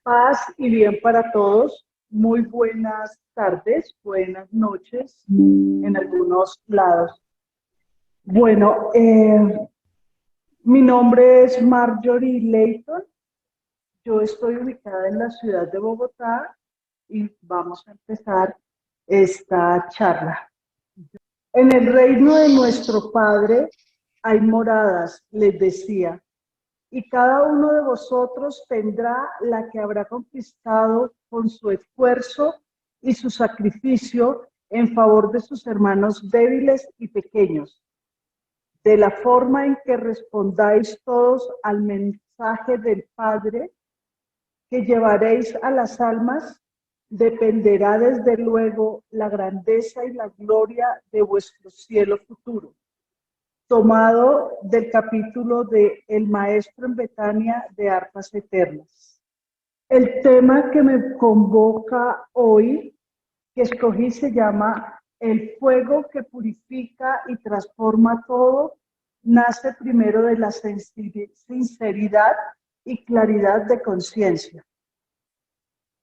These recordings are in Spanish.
Paz y bien para todos. Muy buenas tardes, buenas noches en algunos lados. Bueno, mi nombre es Marjorie Leighton. Yo estoy ubicada en la ciudad de Bogotá y vamos a empezar esta charla. En el reino de nuestro Padre hay moradas, les decía, y cada uno de vosotros tendrá la que habrá conquistado con su esfuerzo y su sacrificio en favor de sus hermanos débiles y pequeños. De la forma en que respondáis todos al mensaje del Padre que llevaréis a las almas, dependerá desde luego la grandeza y la gloria de vuestro cielo futuro. Tomado del capítulo de El Maestro en Betania de Arpas Eternas. El tema que me convoca hoy, que escogí, se llama El fuego que purifica y transforma todo, nace primero de la sinceridad y claridad de conciencia.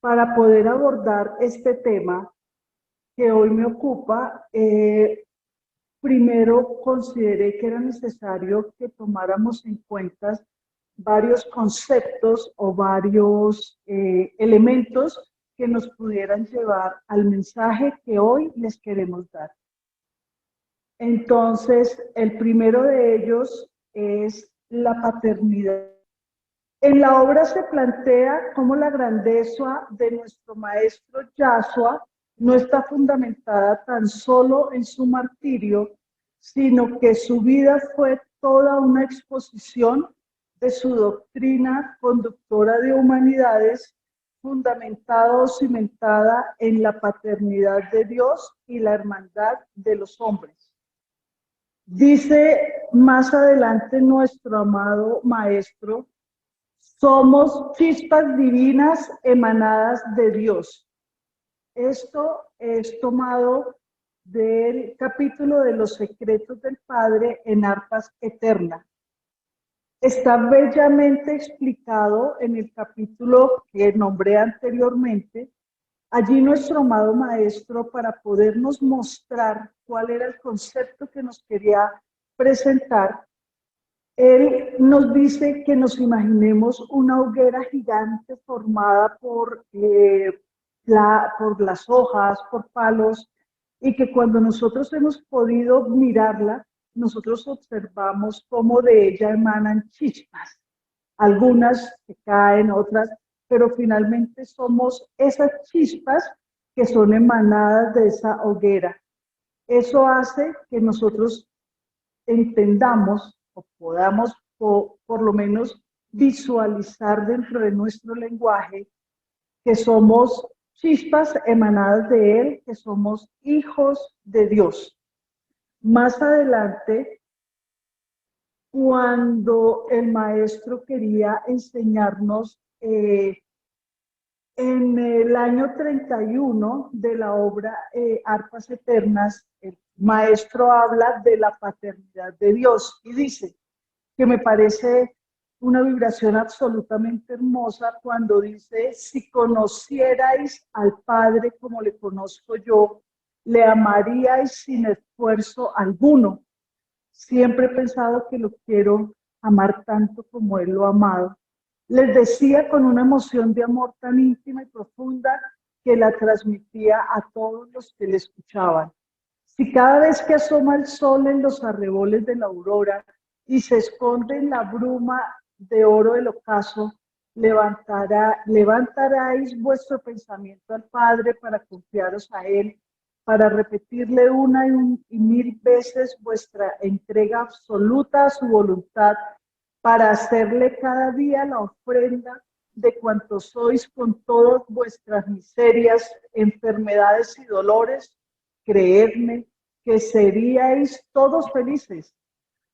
Para poder abordar este tema que hoy me ocupa, primero consideré que era necesario que tomáramos en cuenta varios conceptos o varios elementos que nos pudieran llevar al mensaje que hoy les queremos dar. Entonces, el primero de ellos es la paternidad. En la obra se plantea cómo la grandeza de nuestro maestro Yahshua no está fundamentada tan solo en su martirio, sino que su vida fue toda una exposición de su doctrina conductora de humanidades, fundamentada o cimentada en la paternidad de Dios y la hermandad de los hombres. Dice más adelante nuestro amado maestro: somos chispas divinas emanadas de Dios. Esto es tomado del capítulo de los secretos del Padre en Arpas Eterna. Está bellamente explicado en el capítulo que nombré anteriormente. Allí nuestro amado maestro, para podernos mostrar cuál era el concepto que nos quería presentar, él nos dice que nos imaginemos una hoguera gigante formada por las hojas, por palos, y que cuando nosotros hemos podido mirarla, nosotros observamos cómo de ella emanan chispas, algunas que caen, otras, pero finalmente somos esas chispas que son emanadas de esa hoguera. Eso hace que nosotros entendamos o podamos por lo menos visualizar dentro de nuestro lenguaje que somos chispas emanadas de Él, que somos hijos de Dios. Más adelante, cuando el maestro quería enseñarnos en el año 31 de la obra Arpas Eternas, el maestro habla de la paternidad de Dios y dice que me parece una vibración absolutamente hermosa cuando dice: si conocierais al Padre como le conozco yo, le amaríais sin esfuerzo alguno. Siempre he pensado que lo quiero amar tanto como Él lo ha amado. Les decía con una emoción de amor tan íntima y profunda que la transmitía a todos los que le escuchaban. Si cada vez que asoma el sol en los arreboles de la aurora y se esconde en la bruma de oro del ocaso, levantaráis vuestro pensamiento al Padre para confiaros a Él, para repetirle una y mil veces vuestra entrega absoluta a su voluntad, para hacerle cada día la ofrenda de cuanto sois con todas vuestras miserias, enfermedades y dolores. Creedme que seríais todos felices,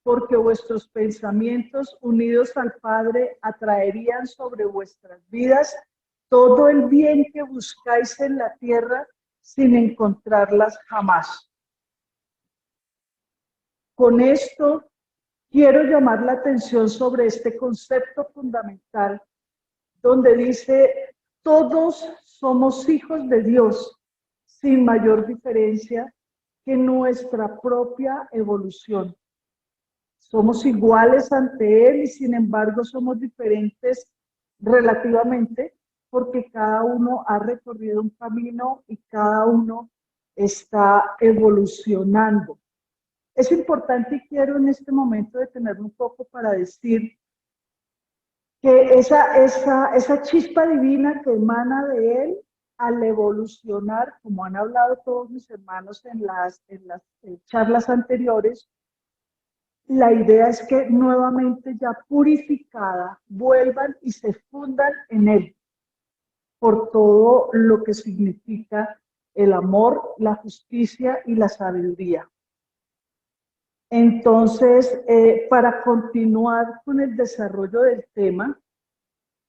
porque vuestros pensamientos unidos al Padre atraerían sobre vuestras vidas todo el bien que buscáis en la tierra sin encontrarlas jamás. Con esto quiero llamar la atención sobre este concepto fundamental, donde dice todos somos hijos de Dios, sin mayor diferencia que nuestra propia evolución. Somos iguales ante Él y sin embargo somos diferentes relativamente porque cada uno ha recorrido un camino y cada uno está evolucionando. Es importante y quiero en este momento detenerme un poco para decir que esa chispa divina que emana de Él al evolucionar, como han hablado todos mis hermanos en las charlas anteriores, la idea es que nuevamente ya purificada vuelvan y se fundan en Él por todo lo que significa el amor, la justicia y la sabiduría. Entonces, para continuar con el desarrollo del tema,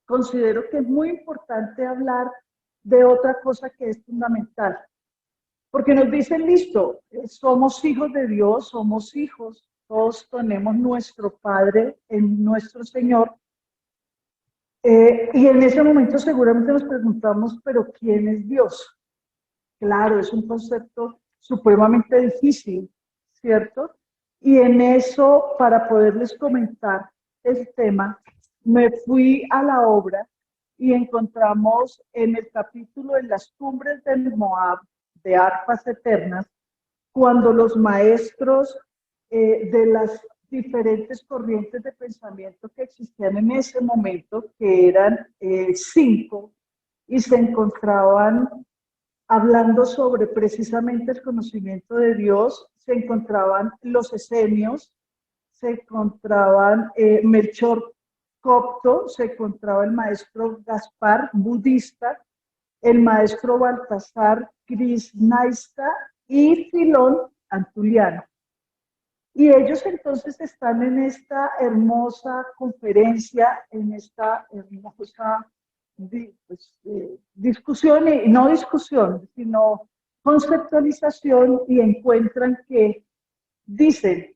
considero que es muy importante hablar de otra cosa que es fundamental, porque nos dicen, listo, somos hijos de Dios, somos hijos, todos tenemos nuestro Padre en nuestro Señor, y en ese momento seguramente nos preguntamos, pero ¿quién es Dios? Claro, es un concepto supremamente difícil, ¿cierto? Y en eso, para poderles comentar el tema, me fui a la obra y encontramos en el capítulo de las cumbres del Moab, de Arpas Eternas, cuando los maestros de las diferentes corrientes de pensamiento que existían en ese momento, que eran 5, y se encontraban hablando sobre precisamente el conocimiento de Dios, se encontraban los esenios, se encontraban Melchor Copto, se encontraba el maestro Gaspar, budista, el maestro Baltasar Krishnaista y Filón Antuliano. Y ellos entonces están en esta hermosa conferencia, en esta hermosa discusión, y no discusión, sino conceptualización, y encuentran que dicen,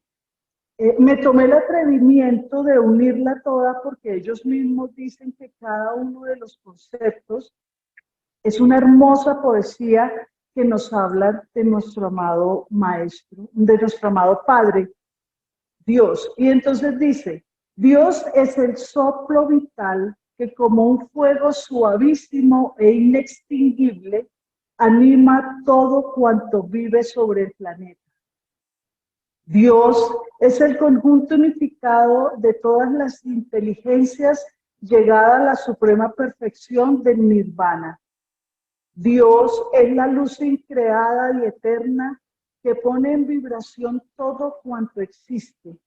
me tomé el atrevimiento de unirla toda porque ellos mismos dicen que cada uno de los conceptos es una hermosa poesía que nos habla de nuestro amado Maestro, de nuestro amado Padre, Dios. Y entonces dice, Dios es el soplo vital que como un fuego suavísimo e inextinguible anima todo cuanto vive sobre el planeta. Dios es el conjunto unificado de todas las inteligencias llegada a la suprema perfección del nirvana. Dios es la luz increada y eterna que pone en vibración todo cuanto existe.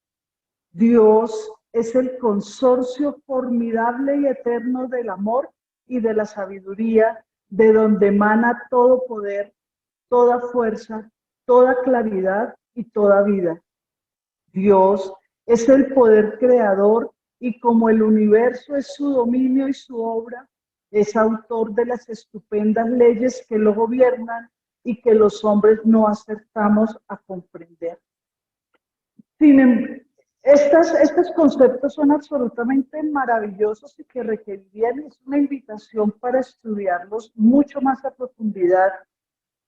Dios es el consorcio formidable y eterno del amor y de la sabiduría, de donde emana todo poder, toda fuerza, toda claridad y toda vida. Dios es el poder creador y como el universo es su dominio y su obra, es autor de las estupendas leyes que lo gobiernan y que los hombres no acertamos a comprender. Estos conceptos son absolutamente maravillosos y que requerirían una invitación para estudiarlos mucho más a profundidad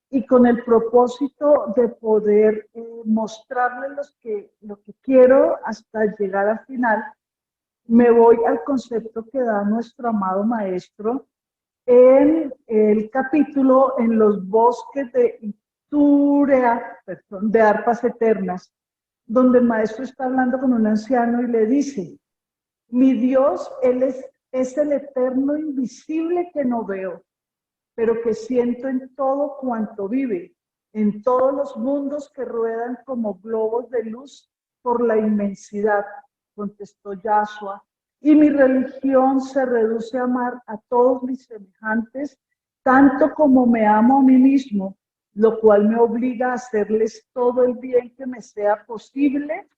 y con el propósito de poder mostrarles lo que quiero hasta llegar al final. Me voy al concepto que da nuestro amado maestro en el capítulo en los bosques de Iturea, perdón, de Arpas Eternas, donde el maestro está hablando con un anciano y le dice, mi Dios, Él es el eterno invisible que no veo, pero que siento en todo cuanto vive, en todos los mundos que ruedan como globos de luz por la inmensidad, contestó Yahshua, y mi religión se reduce a amar a todos mis semejantes, tanto como me amo a mí mismo, lo cual me obliga a hacerles todo el bien que me sea posible,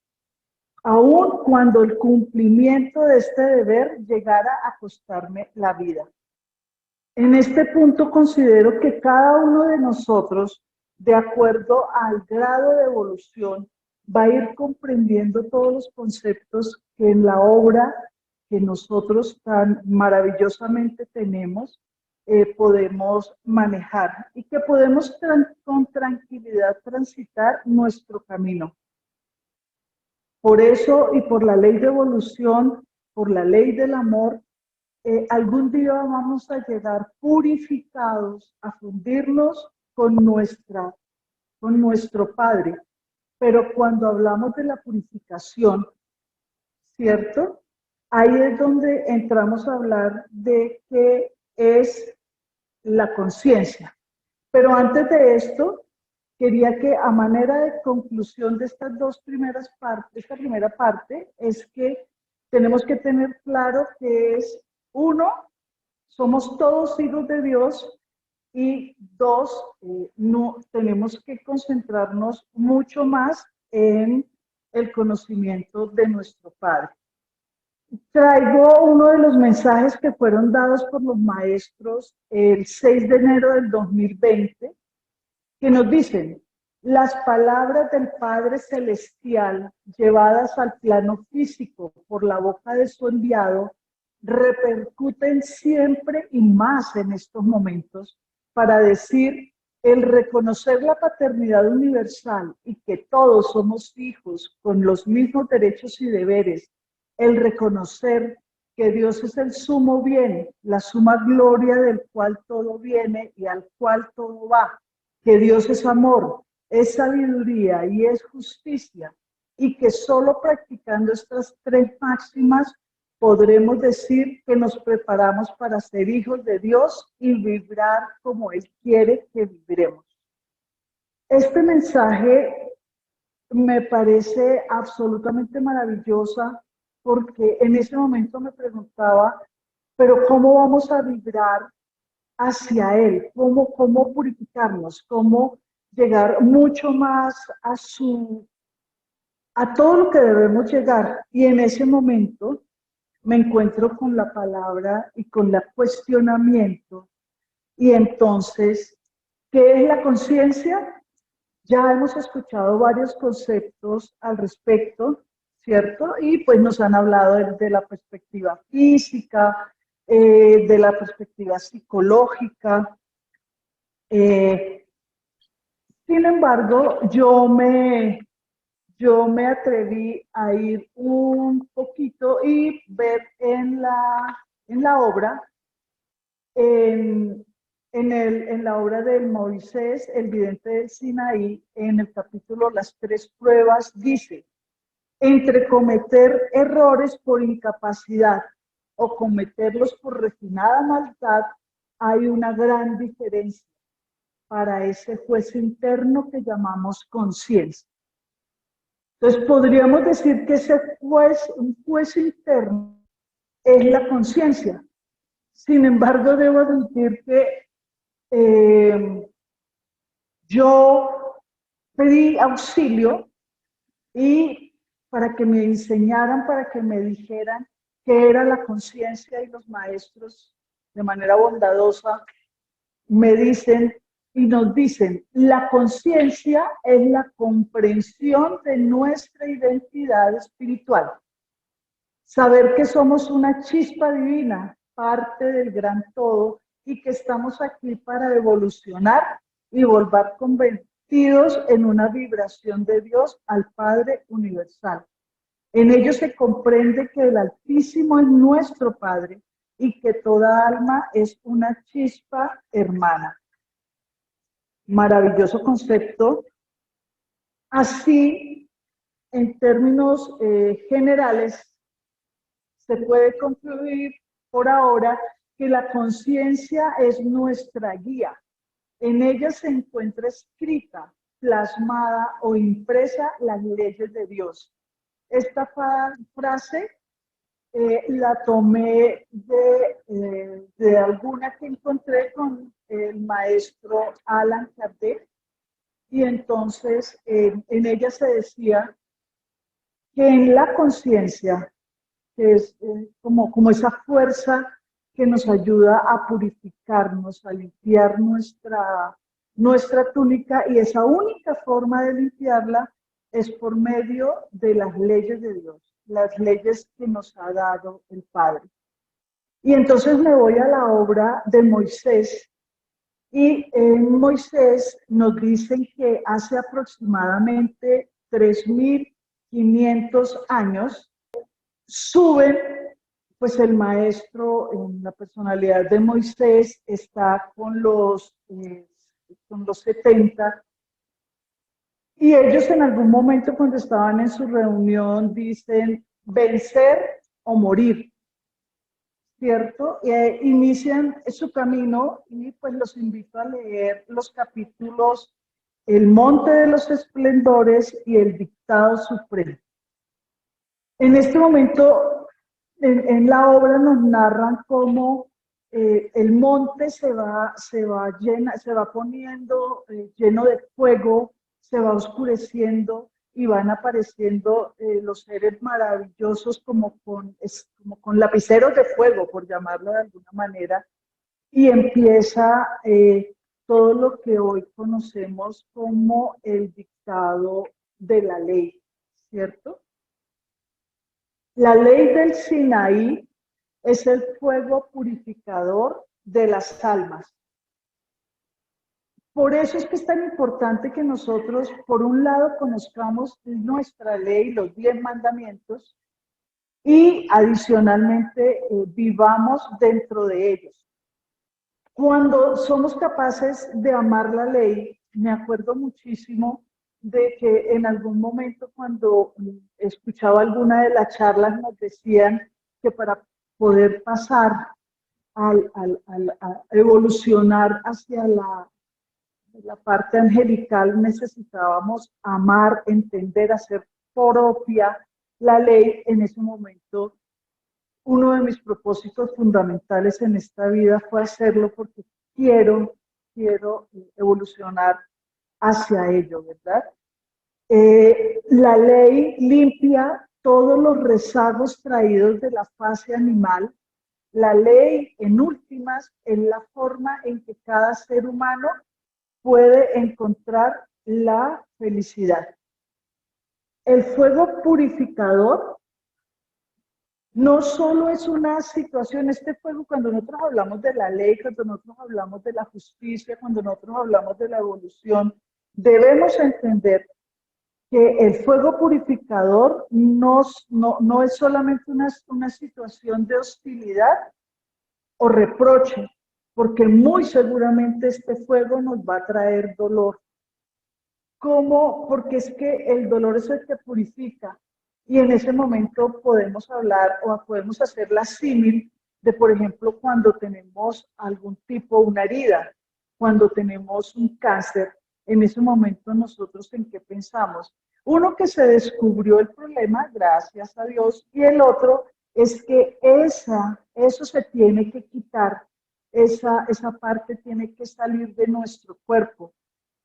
aun cuando el cumplimiento de este deber llegara a costarme la vida. En este punto considero que cada uno de nosotros, de acuerdo al grado de evolución, va a ir comprendiendo todos los conceptos que en la obra que nosotros tan maravillosamente tenemos, podemos manejar y que podemos con tranquilidad transitar nuestro camino. Por eso y por la ley de evolución, por la ley del amor, algún día vamos a llegar purificados a fundirnos con nuestro Padre. Pero cuando hablamos de la purificación, ¿cierto? Ahí es donde entramos a hablar de qué es la conciencia. Pero antes de esto, quería que a manera de conclusión de estas dos primeras partes, esta primera parte, es que tenemos que tener claro que es, uno, somos todos hijos de Dios, y dos, no, tenemos que concentrarnos mucho más en el conocimiento de nuestro Padre. Traigo uno de los mensajes que fueron dados por los maestros el 6 de enero del 2020, que nos dicen: las palabras del Padre Celestial llevadas al plano físico por la boca de su enviado repercuten siempre y más en estos momentos para decir: el reconocer la paternidad universal y que todos somos hijos con los mismos derechos y deberes, el reconocer que Dios es el sumo bien, la suma gloria del cual todo viene y al cual todo va, que Dios es amor, es sabiduría y es justicia, y que solo practicando estas tres máximas podremos decir que nos preparamos para ser hijos de Dios y vibrar como Él quiere que vibremos. Este mensaje me parece absolutamente maravillosa, porque en ese momento me preguntaba, pero ¿cómo vamos a vibrar hacia Él? ¿Cómo purificarnos? ¿Cómo llegar mucho más a todo lo que debemos llegar? Y en ese momento me encuentro con la palabra y con el cuestionamiento. Y entonces, ¿qué es la conciencia? Ya hemos escuchado varios conceptos al respecto, ¿cierto? Y pues nos han hablado de la perspectiva física, de la perspectiva psicológica. Sin embargo, yo me atreví a ir un poquito y ver en la obra, en, en la obra de Moisés, el vidente del Sinaí, en el capítulo Las tres pruebas, dice: entre cometer errores por incapacidad o cometerlos por refinada maldad, hay una gran diferencia para ese juez interno que llamamos conciencia. Entonces, podríamos decir que un juez interno es la conciencia. Sin embargo, debo admitir que yo pedí auxilio y para que me enseñaran, para que me dijeran qué era la conciencia, y los maestros, de manera bondadosa, me dicen y nos dicen: la conciencia es la comprensión de nuestra identidad espiritual. Saber que somos una chispa divina, parte del gran todo, y que estamos aquí para evolucionar y volver convertidos en una vibración de Dios al Padre universal. En ello se comprende que el Altísimo es nuestro Padre y que toda alma es una chispa hermana. Maravilloso concepto. Así, en términos generales, se puede concluir por ahora que la conciencia es nuestra guía. En ella se encuentra escrita, plasmada o impresa las leyes de Dios. Esta frase la tomé de alguna que encontré con el maestro Alan Kardec, y entonces en ella se decía que en la conciencia, que es como esa fuerza que nos ayuda a purificarnos, a limpiar nuestra túnica, y esa única forma de limpiarla es por medio de las leyes de Dios, las leyes que nos ha dado el Padre. Y entonces me voy a la obra de Moisés, y en Moisés nos dicen que hace aproximadamente 3.500 años suben, pues el maestro en la personalidad de Moisés está con los 70, y ellos en algún momento cuando estaban en su reunión dicen vencer o morir. ¿Cierto? Inician su camino y pues los invito a leer los capítulos El Monte de los Esplendores y El Dictado Supremo. En este momento, en la obra nos narran cómo el monte se va poniendo lleno de fuego, se va oscureciendo y van apareciendo los seres maravillosos como con lapiceros de fuego, por llamarlo de alguna manera, y empieza todo lo que hoy conocemos como el dictado de la ley, ¿cierto? La ley del Sinaí es el fuego purificador de las almas. Por eso es que es tan importante que nosotros, por un lado, conozcamos nuestra ley, los 10 mandamientos, y adicionalmente vivamos dentro de ellos. Cuando somos capaces de amar la ley, me acuerdo muchísimo de que en algún momento cuando escuchaba alguna de las charlas nos decían que para poder pasar a evolucionar hacia la parte angelical necesitábamos amar, entender, hacer propia la ley. En ese momento, uno de mis propósitos fundamentales en esta vida fue hacerlo porque quiero evolucionar hacia ello, ¿verdad? La ley limpia todos los rezagos traídos de la fase animal. La ley, en últimas, es la forma en que cada ser humano puede encontrar la felicidad. El fuego purificador no solo es una situación, este fuego, cuando nosotros hablamos de la ley, cuando nosotros hablamos de la justicia, cuando nosotros hablamos de la evolución, debemos entender que el fuego purificador no es solamente una situación de hostilidad o reproche, porque muy seguramente este fuego nos va a traer dolor. ¿Cómo? Porque es que el dolor es el que purifica. Y en ese momento podemos hablar o podemos hacer la símil de, por ejemplo, cuando tenemos algún tipo, una herida, cuando tenemos un cáncer, en ese momento nosotros en qué pensamos. Uno, que se descubrió el problema, gracias a Dios, y el otro es que eso se tiene que quitar, esa parte tiene que salir de nuestro cuerpo.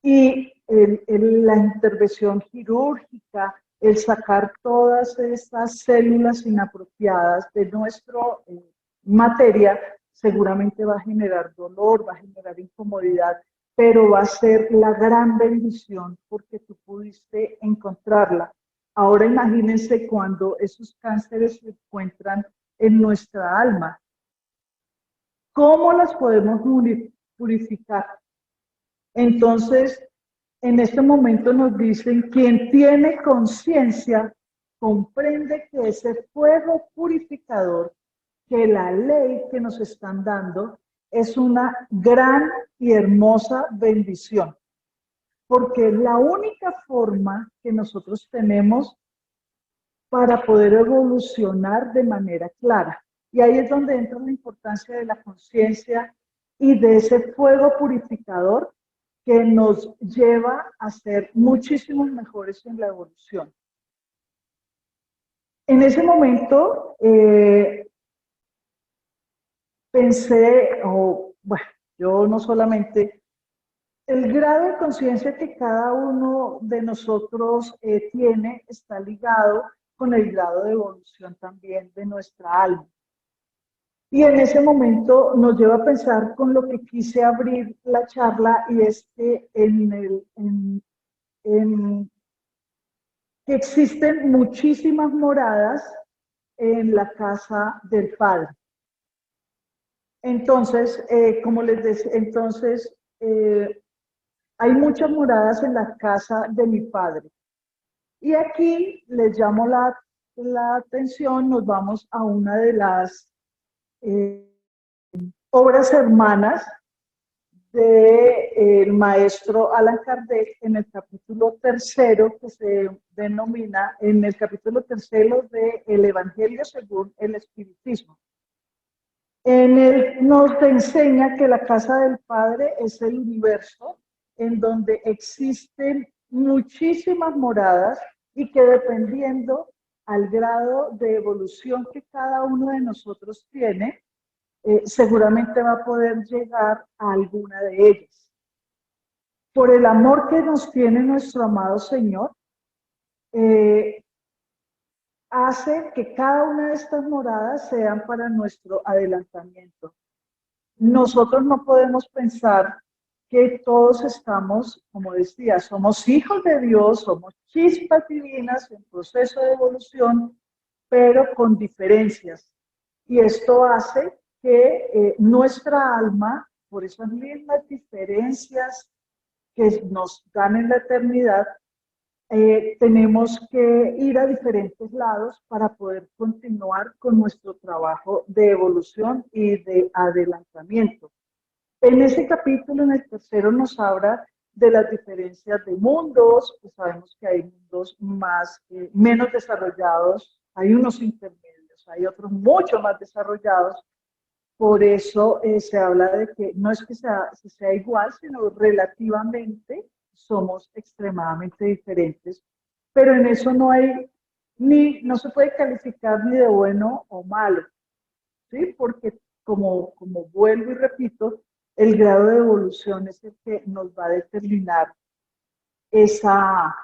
Y la intervención quirúrgica, el sacar todas estas células inapropiadas de nuestra materia, seguramente va a generar dolor, va a generar incomodidad, pero va a ser la gran bendición porque tú pudiste encontrarla. Ahora imagínense cuando esos cánceres se encuentran en nuestra alma. ¿Cómo las podemos purificar? Entonces, en este momento nos dicen, quien tiene conciencia comprende que ese fuego purificador, que la ley que nos están dando, es una gran y hermosa bendición, porque es la única forma que nosotros tenemos para poder evolucionar de manera clara. Y ahí es donde entra la importancia de la conciencia y de ese fuego purificador que nos lleva a ser muchísimos mejores en la evolución. En ese momento pensé, bueno, yo no solamente, el grado de conciencia que cada uno de nosotros tiene está ligado con el grado de evolución también de nuestra alma. Y en ese momento nos lleva a pensar con lo que quise abrir la charla, y es que que existen muchísimas moradas en la casa del Padre. Entonces, como les decía, entonces, hay muchas moradas en la casa de mi padre. Y aquí les llamo la atención, nos vamos a una de las eh, obras hermanas del maestro Allan Kardec en el capítulo tercero, que se denomina, en el capítulo tercero de El Evangelio según el Espiritismo. En él nos enseña que la casa del Padre es el universo en donde existen muchísimas moradas y que dependiendo al grado de evolución que cada uno de nosotros tiene, seguramente va a poder llegar a alguna de ellas. Por el amor que nos tiene nuestro amado Señor, eh, hace que cada una de estas moradas sean para nuestro adelantamiento. Nosotros no podemos pensar que todos estamos, como decía, somos hijos de Dios, somos chispas divinas en proceso de evolución, pero con diferencias. Y esto hace que nuestra alma, por esas mismas diferencias que nos dan en la eternidad, tenemos que ir a diferentes lados para poder continuar con nuestro trabajo de evolución y de adelantamiento. En ese capítulo, en el tercero, nos habla de las diferencias de mundos, pues sabemos que hay mundos más, menos desarrollados, hay unos intermedios, hay otros mucho más desarrollados. Por eso se habla de que no es que sea igual, sino relativamente somos extremadamente diferentes, pero en eso no hay no se puede calificar ni de bueno o malo, ¿sí? Porque como vuelvo y repito, el grado de evolución es el que nos va a determinar esa,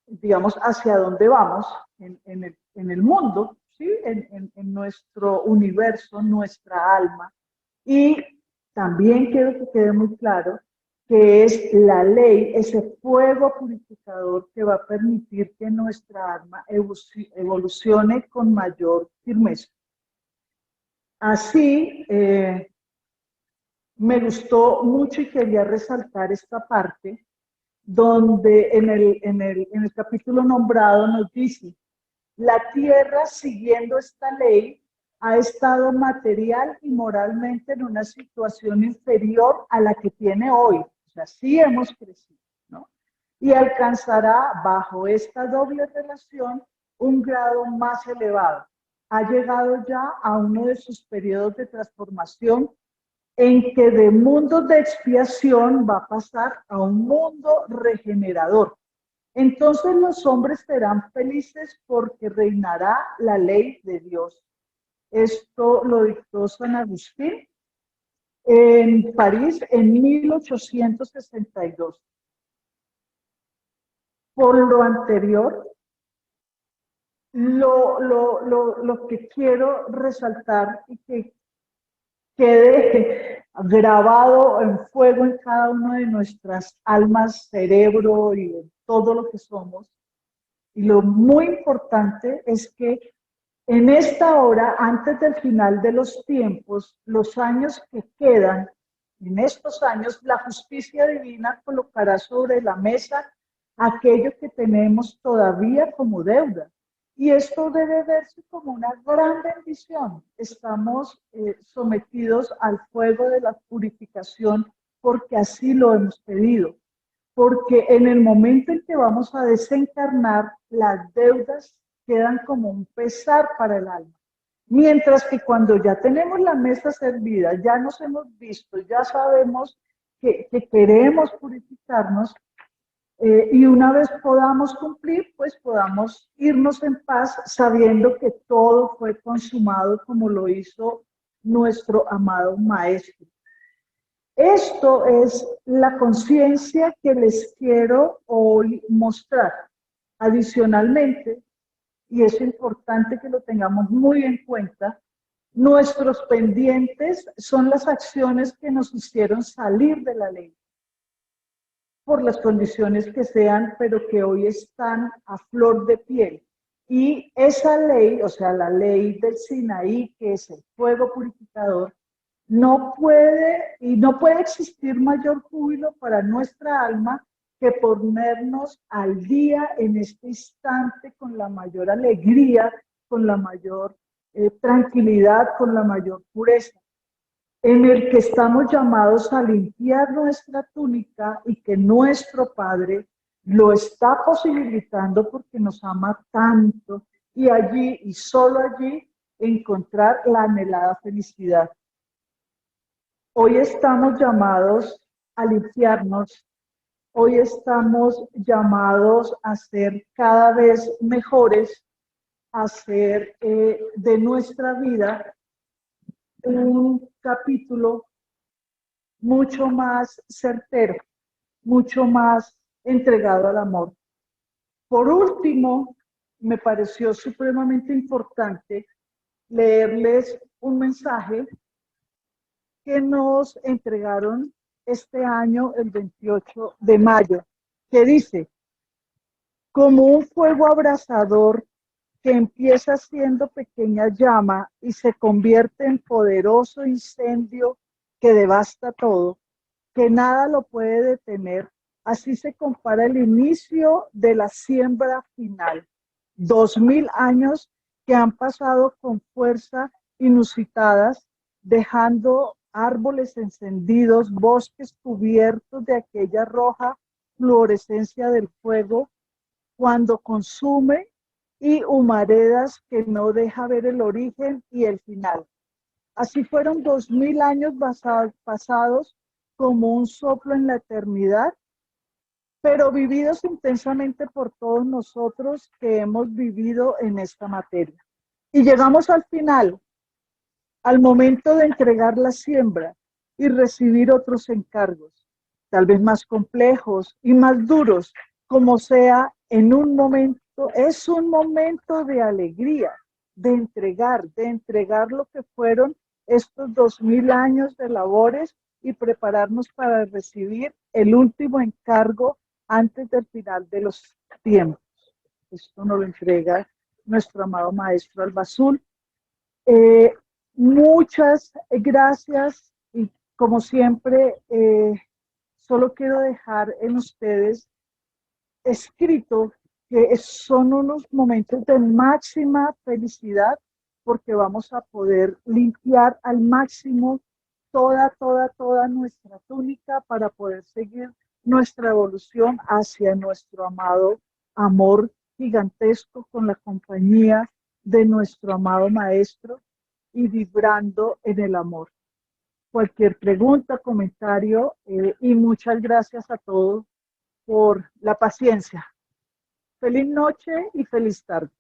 digamos, hacia dónde vamos en el mundo, ¿sí? En nuestro universo, nuestra alma. Y también quiero que quede muy claro que es la ley, ese fuego purificador que va a permitir que nuestra alma evolucione con mayor firmeza. Así, me gustó mucho y quería resaltar esta parte donde en el capítulo nombrado nos dice, la tierra siguiendo esta ley ha estado material y moralmente en una situación inferior a la que tiene hoy. O sea, sí hemos crecido, ¿no? Y alcanzará bajo esta doble relación un grado más elevado. Ha llegado ya a uno de sus periodos de transformación en que de mundo de expiación va a pasar a un mundo regenerador. Entonces los hombres serán felices porque reinará la ley de Dios. Esto lo dictó San Agustín en París en 1862. Por lo anterior, lo que quiero resaltar y que quede grabado en fuego en cada una de nuestras almas, cerebro y en todo lo que somos. Y lo muy importante es que en esta hora, antes del final de los tiempos, los años que quedan, en estos años, la justicia divina colocará sobre la mesa aquello que tenemos todavía como deuda. Y esto debe verse como una gran bendición. Estamos sometidos al fuego de la purificación porque así lo hemos pedido. Porque en el momento en que vamos a desencarnar, las deudas quedan como un pesar para el alma. Mientras que cuando ya tenemos la mesa servida, ya nos hemos visto, ya sabemos que queremos purificarnos, y una vez podamos cumplir, pues podamos irnos en paz sabiendo que todo fue consumado como lo hizo nuestro amado Maestro. Esto es la conciencia que les quiero hoy mostrar. Adicionalmente, y es importante que lo tengamos muy en cuenta, nuestros pendientes son las acciones que nos hicieron salir de la ley, por las condiciones que sean, pero que hoy están a flor de piel. Y esa ley, o sea, la ley del Sinaí, que es el fuego purificador, no puede existir mayor júbilo para nuestra alma que ponernos al día en este instante con la mayor alegría, con la mayor tranquilidad, con la mayor pureza, en el que estamos llamados a limpiar nuestra túnica y que nuestro Padre lo está posibilitando porque nos ama tanto y allí y solo allí encontrar la anhelada felicidad. Hoy estamos llamados a limpiarnos, hoy estamos llamados a ser cada vez mejores, a hacer de nuestra vida un capítulo mucho más certero, mucho más entregado al amor. Por último, me pareció supremamente importante leerles un mensaje que nos entregaron este año, el 28 de mayo, que dice: como un fuego abrasador que empieza siendo pequeña llama y se convierte en poderoso incendio que devasta todo, que nada lo puede detener. Así se compara el inicio de la siembra final. 2000 años que han pasado con fuerza inusitadas, dejando árboles encendidos, bosques cubiertos de aquella roja fluorescencia del fuego cuando consume y humaredas que no deja ver el origen y el final. Así fueron 2000 años pasados como un soplo en la eternidad, pero vividos intensamente por todos nosotros que hemos vivido en esta materia. Y llegamos al final, al momento de entregar la siembra y recibir otros encargos, tal vez más complejos y más duros, como sea en un momento, es un momento de alegría, de entregar lo que fueron estos 2000 años de labores y prepararnos para recibir el último encargo antes del final de los tiempos. Esto nos lo entrega nuestro amado Maestro Alba Azul. Muchas gracias y como siempre, solo quiero dejar en ustedes escrito que son unos momentos de máxima felicidad porque vamos a poder limpiar al máximo toda nuestra túnica para poder seguir nuestra evolución hacia nuestro amado amor gigantesco con la compañía de nuestro amado Maestro y vibrando en el amor. Cualquier pregunta, comentario y muchas gracias a todos por la paciencia. Feliz noche y feliz tarde.